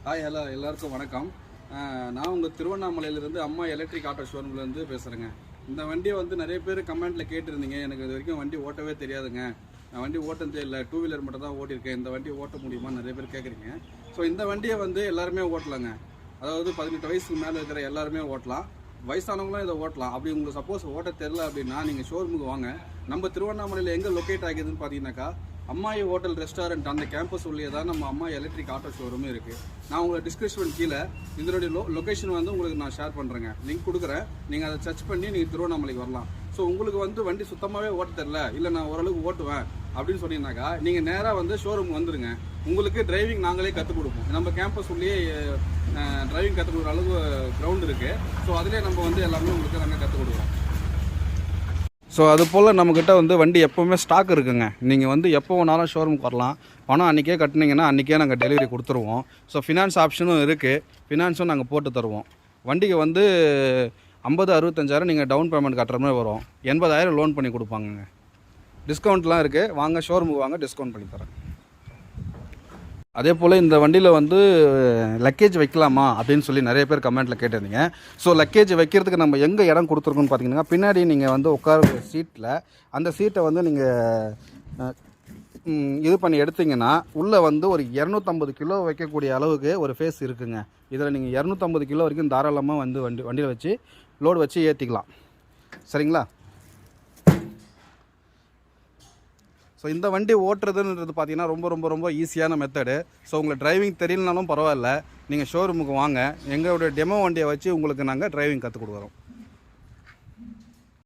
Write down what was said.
Hi hello எல்லாருக்கும் வணக்கம். நான் உங்கள் திருவண்ணாமலையிலேருந்து அம்மா எலக்ட்ரிக் ஆட்டோ ஷோரூம்லேருந்து பேசுகிறேங்க. இந்த வண்டியை வந்து நிறைய பேர் கமெண்ட்டில் கேட்டிருந்தீங்க. எனக்கு இது வரைக்கும் வண்டி ஓட்டவே தெரியாதுங்க, நான் வண்டி ஓட்டதே இல்லை, 2 வீலர் மட்டும் தான் ஓட்டியிருக்கேன், இந்த வண்டி ஓட்ட முடியுமா நிறைய பேர் கேட்குறீங்க. ஸோ இந்த வண்டியை வந்து எல்லாருமே ஓட்டலாங்க. அதாவது 18 வயசுக்கு மேலே இருக்கிற எல்லாருமே ஓட்டலாம், வயசானவங்களும் இதை ஓட்டலாம். அப்படி உங்களுக்கு சப்போஸ் ஓட்ட தெரில அப்படின்னா நீங்கள் ஷோரூமுக்கு வாங்க. நம்ம திருவண்ணாமலையில் எங்கே லொக்கேட் ஆகிதுன்னு பார்த்தீங்கன்னாக்கா அம்மாயி ஹோட்டல் ரெஸ்டாரண்ட் அந்த கேம்பஸ் உள்ளே தான் நம்ம அம்மா எலக்ட்ரிக் ஆட்டோ ஷோரூமும் இருக்குது. நான் உங்களுக்கு டிஸ்கிரிப்ஷன் கீழே இதனுடைய லொக்கேஷன் வந்து உங்களுக்கு நான் ஷேர் பண்ணுறேங்க, லிங்க் கொடுக்குறேன். நீங்கள் அதை சர்ச் பண்ணி நீங்கள் திருவண்ணாமலைக்கு வரலாம். ஸோ உங்களுக்கு வந்து வண்டி சுத்தமாகவே ஓட்ட தெரில, இல்லை நான் ஓரளவுக்கு ஓட்டுவேன் அப்படின்னு சொன்னீங்கன்னாக்கா நீங்கள் நேராக வந்து ஷோரூம் வந்துடுங்க. உங்களுக்கு டிரைவிங் நாங்களே கற்றுக் கொடுப்போம். நம்ம கேம்பஸ் உள்ளே டிரைவிங் கற்றுக் கொடுக்குற அளவுக்கு கிரவுண்ட் இருக்குது. ஸோ அதிலே நம்ம வந்து எல்லாமே உங்களுக்கு நாங்கள் கற்றுக் கொடுக்குறோம். ஸோ அது போல் நம்மக்கிட்ட வந்து வண்டி எப்போவுமே ஸ்டாக் இருக்குங்க. நீங்கள் வந்து எப்போ வேணாலும் ஷோரூமுக்கு வரலாம். பணம் அன்றைக்கே கட்டினீங்கன்னா அன்றைக்கே நாங்கள் டெலிவரி கொடுத்துருவோம். ஸோ ஃபினான்ஸ் ஆப்ஷனும் இருக்குது, ஃபினான்ஸும் நாங்கள் போட்டு தருவோம். வண்டிக்கு வந்து 50-65,000 நீங்கள் டவுன் பேமெண்ட் கட்டுற மாதிரி வரும், 80,000 லோன் பண்ணி கொடுப்பாங்கங்க. டிஸ்கவுண்ட்லாம் இருக்குது, வாங்க ஷோரூமுக்கு வாங்க, டிஸ்கவுண்ட் பண்ணி தரேன். அதே போல் இந்த வண்டியில் வந்து லக்கேஜ் வைக்கலாமா அப்படின்னு சொல்லி நிறைய பேர் கமெண்ட்டில் கேட்டிருந்தீங்க. ஸோ லக்கேஜ் வைக்கிறதுக்கு நம்ம எங்கே இடம் கொடுத்துருக்கோன்னு பார்த்தீங்கன்னா, பின்னாடி நீங்கள் வந்து உட்கார சீட்டில் அந்த சீட்டை வந்து நீங்கள் இது பண்ணி எடுத்திங்கன்னா உள்ளே வந்து ஒரு 250 கிலோ வைக்கக்கூடிய அளவுக்கு ஒரு ஃபேஸ் இருக்குங்க. இதில் நீங்கள் 250 கிலோ வரைக்கும் தாராளமாக வந்து வண்டியில் வச்சு லோடு வச்சு ஏற்றிக்கலாம். சரிங்களா? ஸோ இந்த வண்டி ஓட்டுறதுன்றது பார்த்தீங்கன்னா ரொம்ப ரொம்ப ரொம்ப ஈஸியான மெத்தடு. ஸோ உங்களுக்கு டிரைவிங் தெரியலனாலும் பரவாயில்ல, நீங்கள் ஷோரூமுக்கு வாங்க, எங்களுடைய டெமோ வண்டியை வச்சு உங்களுக்கு நாங்கள் டிரைவிங் கற்றுக் கொடுக்குறோம்.